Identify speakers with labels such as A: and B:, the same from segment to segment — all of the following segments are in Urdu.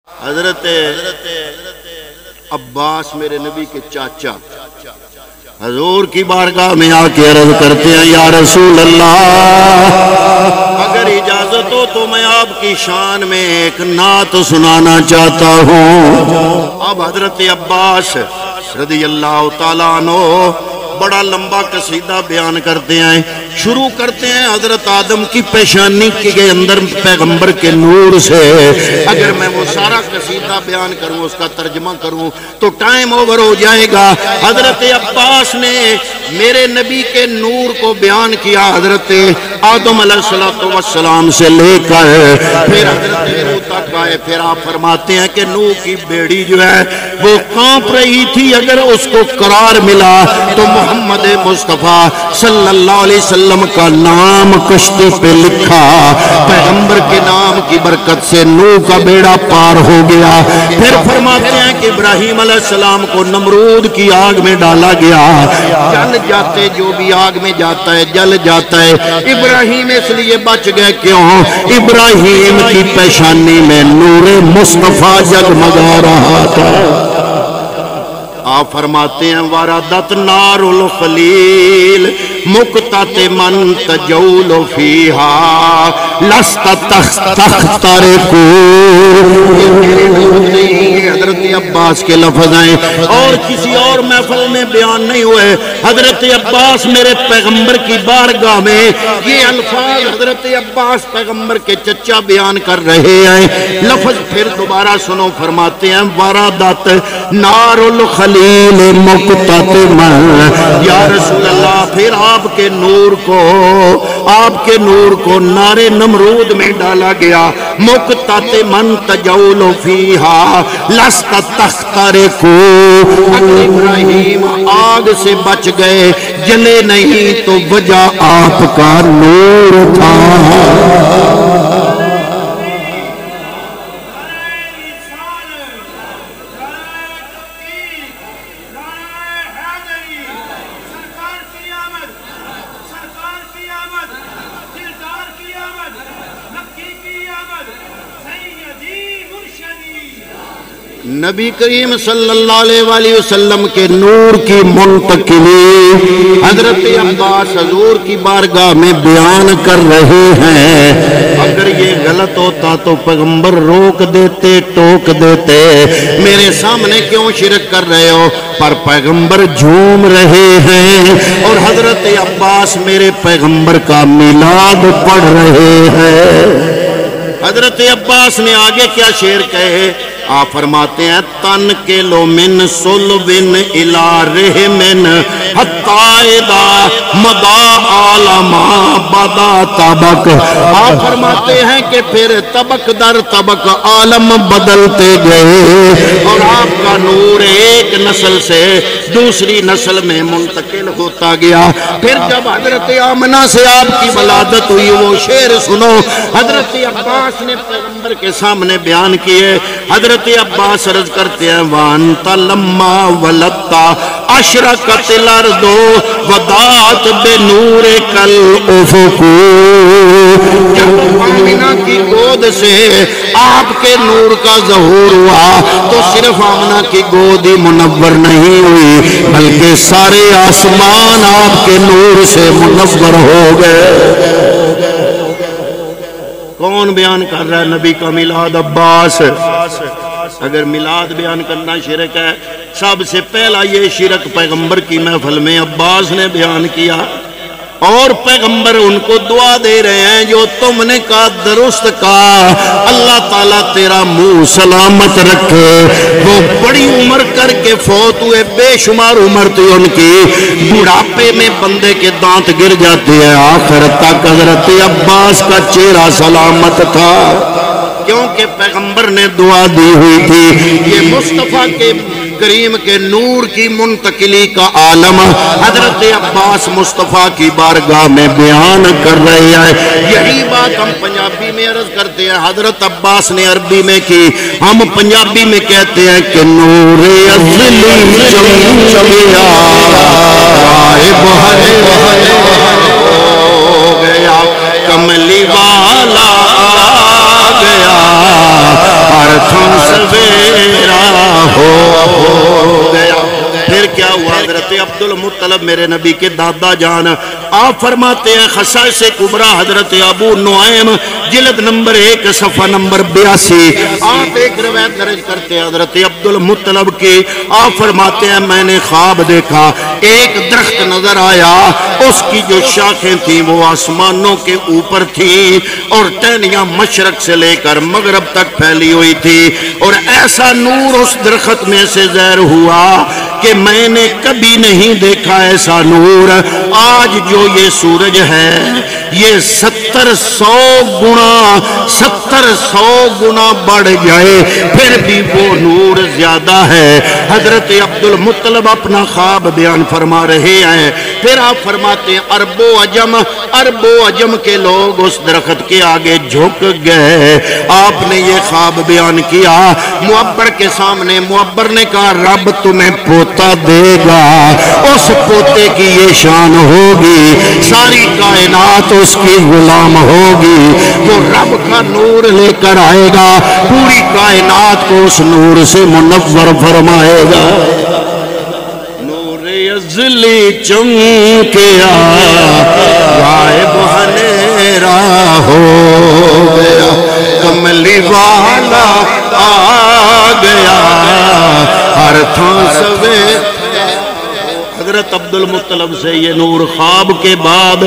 A: حضرت عباس میرے نبی کے چاچا حضور کی بارگاہ میں آ کے عرض کرتے ہیں یا رسول اللہ اگر اجازت ہو تو میں آپ کی شان میں ایک نعت سنانا چاہتا ہوں۔ اب حضرت عباس رضی اللہ تعالیٰ عنہ بڑا لمبا قصیدہ بیان کرتے ہیں، شروع کرتے ہیں حضرت آدم کی پیشانی کے اندر پیغمبر کے نور سے۔ اگر میں وہ سارا قصیدہ بیان کروں، اس کا ترجمہ کروں تو ٹائم اوور ہو جائے گا۔ حضرت عباس نے میرے نبی کے نور کو بیان کیا، حضرت آدم علیہ السلام سے لے کر پھر حضرت نوح تک آئے۔ پھر آپ فرماتے ہیں کہ نوح کی بیڑی جو ہے وہ کانپ رہی تھی، اگر اس کو قرار ملا تو محمد مصطفیٰ صلی اللہ علیہ وسلم کا نام کشتی پہ لکھا، پیغمبر کے نام کی برکت سے نوح کا بیڑا پار ہو گیا۔ پھر فرماتے ہیں کہ ابراہیم علیہ السلام کو نمرود کی آگ میں ڈالا گیا، جل جاتے، جو بھی آگ میں جاتا ہے جل جاتا ہے۔ ابراہیم اس لیے بچ گئے، کیوں؟ ابراہیم کی پیشانی میں نور مصطفیٰ جگمگا رہا تھا۔ آپ فرماتے ہیں وردت نار الخلیل مقتتمن تجول فیہا لست تخترقو۔ حضرت عباس کے لفظ ہیں اور کسی اور محفل میں بیان نہیں ہوئے۔ حضرت عباس میرے پیغمبر کی بارگاہ میں یہ الفاظ حضرت عباس پیغمبر کے چچا بیان کر رہے ہیں۔ لفظ پھر دوبارہ سنو، فرماتے ہیں وردت نار الخلیل مقتتمن، یا رسول اللہ پھر آپ کے نور کو نار نمرود میں ڈالا گیا، مقتتمن تجول فیہا لست تخترقو۔ اگر ابراہیم آگ سے بچ گئے، جلے نہیں، تو وجہ آپ کا نور تھا۔ نبی کریم صلی اللہ علیہ وسلم کے نور کی منتقلی حضرت عباس حضور کی بارگاہ میں بیان کر رہے ہیں۔ اگر یہ غلط ہوتا تو پیغمبر روک دیتے، ٹوک دیتے، میرے سامنے کیوں شرک کر رہے ہو؟ پر پیغمبر جھوم رہے ہیں اور حضرت عباس میرے پیغمبر کا میلاد پڑھ رہے ہیں۔ حضرت عباس نے آگے کیا شعر کہے؟ آپ فرماتے ہیں تن کے لو من صلبن الا رحمن حتی اذا مضا عالما بدا طبق۔ آپ فرماتے ہیں کہ پھر طبق در طبق عالم بدلتے گئے اور آپ کا نور ایک نسل سے دوسری نسل میں منتقل ہوتا گیا۔ پھر جب حضرت آمنہ سے آپ کی ولادت ہوئی، وہ شعر سنو، حضرت عباس نے پیغمبر کے سامنے بیان کیے۔ حضرت عباس عرض کرتے ہیں وانت لما ولدتا اشرقت الارض وضاعت بنور کل افق۔ جب آمنہ کی گود سے آپ کے نور کا ظہور ہوا تو صرف آمنہ کی گود ہی منور نہیں ہوئی، بلکہ سارے آسمان آپ کے نور سے منور ہو گئے۔ کون بیان کر رہا ہے نبی کا میلاد؟ عباس۔ اگر میلاد بیان کرنا شرک ہے، سب سے پہلا یہ شرک پیغمبر کی محفل میں عباس نے بیان کیا، اور پیغمبر ان کو دعا دے رہے ہیں جو تم نے کہا درست کہا، اللہ تعالیٰ تیرا منہ سلامت رکھے۔ وہ بڑی عمر کر کے فوت ہوئے، بے شمار عمر تھی ان کی، بڑھاپے میں بندے کے دانت گر جاتے ہیں، آخر تک حضرت عباس کا چہرہ سلامت تھا، کیونکہ پیغمبر نے دعا دی ہوئی تھی۔ یہ مصطفیٰ کے کریم کے نور کی منتقلی کا عالم حضرت عباس مصطفیٰ کی بارگاہ میں بیان کر رہے ہیں۔ یہی بات ہم پنجابی میں عرض کرتے ہیں، حضرت عباس نے عربی میں کی، ہم پنجابی میں کہتے ہیں کہ نور ازلی چمچمیا غائب ہو گیا، کملی والا گیا ہر تھان سویرا ہو گیا۔ پھر کیا ہوا؟ حضرت عبد المطلب میرے نبی کے دادا جان، آپ فرماتے ہیں خصائص کبریٰ حضرت ابو نعیم جلد نمبر 1 صفحہ نمبر 82، آپ ایک روایت درج کرتے ہیں حضرت عبد المطلب کی۔ آپ فرماتے ہیں میں نے خواب دیکھا، ایک درخت نظر آیا، اس کی جو شاخیں تھیں وہ آسمانوں کے اوپر تھیں اور ٹہنیاں مشرق سے لے کر مغرب تک پھیلی ہوئی تھی، اور ایسا نور اس درخت میں سے ظاہر ہوا کہ میں نے کبھی نہیں دیکھا ایسا نور۔ آج جو یہ سورج ہے یہ 700 گنا بڑھ جائے پھر بھی وہ نور زیادہ ہے۔ حضرت عبد المطلب اپنا خواب بیان فرما رہے ہیں، پھر آپ فرماتے ہیں عرب و عجم کے لوگ اس درخت کے آگے جھک گئے۔ آپ نے یہ خواب بیان کیا معبر کے سامنے، معبر نے کہا رب تمہیں پوتا دے گا، اس پوتے کی یہ شان ہوگی، ساری کائنات اس کی غلام ہوگی، وہ رب کا نور لے کر آئے گا، پوری کائنات کو اس نور سے منور فرمائے گا۔ نور ازلی چمکیا غائب ہنیرا ہو گیا، کملی والا آ گیا، ہر تھان سویرا۔ حضرت عبد المطلب سے یہ نور خواب کے بعد،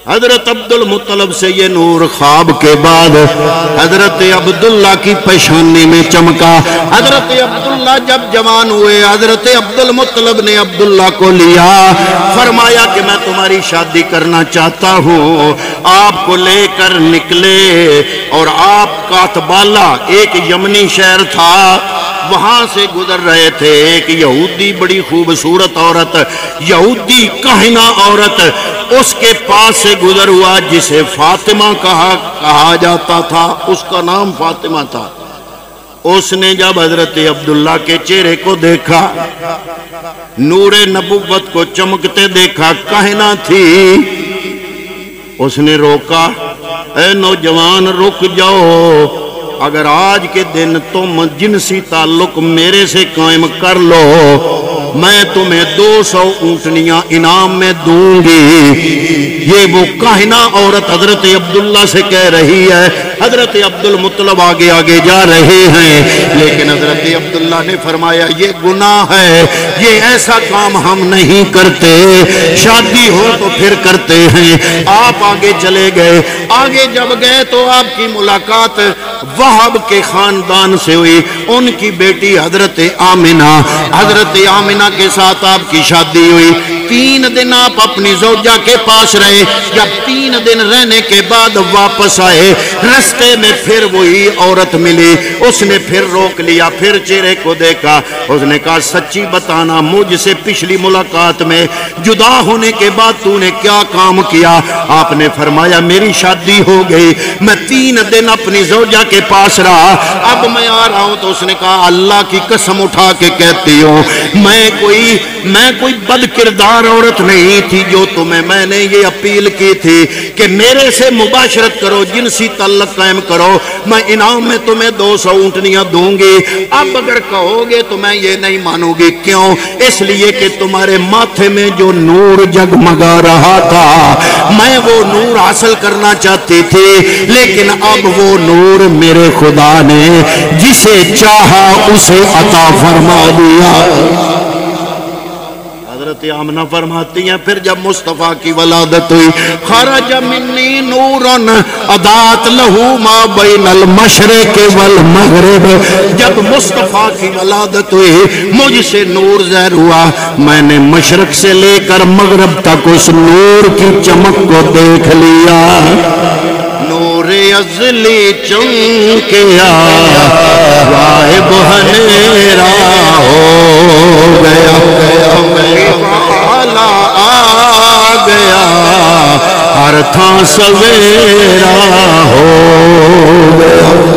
A: حضرت عبد المطلب سے یہ نور خواب کے بعد حضرت عبداللہ کی پیشانی میں چمکا۔ حضرت عبداللہ جب جوان ہوئے، حضرت عبد المطلب نے عبداللہ کو لیا، فرمایا کہ میں تمہاری شادی کرنا چاہتا ہوں۔ آپ کو لے کر نکلے اور آپ کاتبالا ایک یمنی شہر تھا، وہاں سے گزر رہے تھے، ایک یہودی بڑی خوبصورت عورت، یہودی کاہنہ عورت اس کے پاس سے گزر ہوا جسے فاطمہ کہا جاتا تھا، اس کا نام فاطمہ تھا۔ اس نے جب حضرت عبداللہ کے چہرے کو دیکھا، نور نبوت کو چمکتے دیکھا، کاہنہ تھی، اس نے روکا، اے نوجوان رک جاؤ، اگر آج کے دن تم جنسی تعلق میرے سے قائم کر لو میں تمہیں 200 اونٹنیاں انعام میں دوں گی۔ یہ وہ کاہنہ عورت حضرت عبداللہ سے کہہ رہی ہے۔ حضرت عبد المطلب آگے آگے جا رہے ہیں، لیکن حضرت عبداللہ نے فرمایا یہ گناہ ہے، یہ ایسا کام ہم نہیں کرتے، شادی ہو تو پھر کرتے ہیں۔ آپ آگے چلے گئے، آگے جب گئے تو آپ کی ملاقات وہب کے خاندان سے ہوئی، ان کی بیٹی حضرت آمنہ کے ساتھ آپ کی شادی ہوئی۔ 3 دن آپ اپنی زوجہ کے پاس رہے، جب 3 دن رہنے کے بعد واپس آئے، رستے میں پھر وہی عورت ملی، اس نے پھر روک لیا، پھر چہرے کو دیکھا، اس نے کہا سچی بتانا مجھ سے پچھلی ملاقات میں جدا ہونے کے بعد تو نے کیا کام کیا؟ آپ نے فرمایا میری شادی ہو گئی، میں 3 دن اپنی زوجہ کے پاس رہا، اب میں آ رہا ہوں۔ تو اس نے کہا اللہ کی قسم اٹھا کے کہتی ہوں میں کوئی بد کردار عورت نہیں تھی جو تمہیں میں نے یہ اپیل کی تھی کہ میرے سے مباشرت کرو، جنسی تعلق قائم کرو، میں انعام میں تمہیں 200 اونٹنیاں دوں گی۔ اب اگر کہو گے تو میں یہ نہیں مانوں گی، کیوں؟ اس لیے کہ تمہارے ماتھے میں جو نور جگمگا رہا تھا میں وہ نور حاصل کرنا چاہتی تھی، لیکن اب وہ نور میرے خدا نے جسے چاہا اسے عطا فرما دیا۔ حضرت آمنہ فرماتی ہیں پھر جب مصطفیٰ کی ولادت ہوئی، خرج منی نورن اضاءت لہ ما بین المشرق والمغرب، جب مصطفیٰ کی ولادت ہوئی مجھ سے نور ظاہر ہوا، میں نے مشرق سے لے کر مغرب تک اس نور کی چمک کو دیکھ لیا۔ نور ازلی چمکیا غائب ہنیرا ہو گیا، کملی والا آ گیا، ہر تھان سویرا ہو گیا۔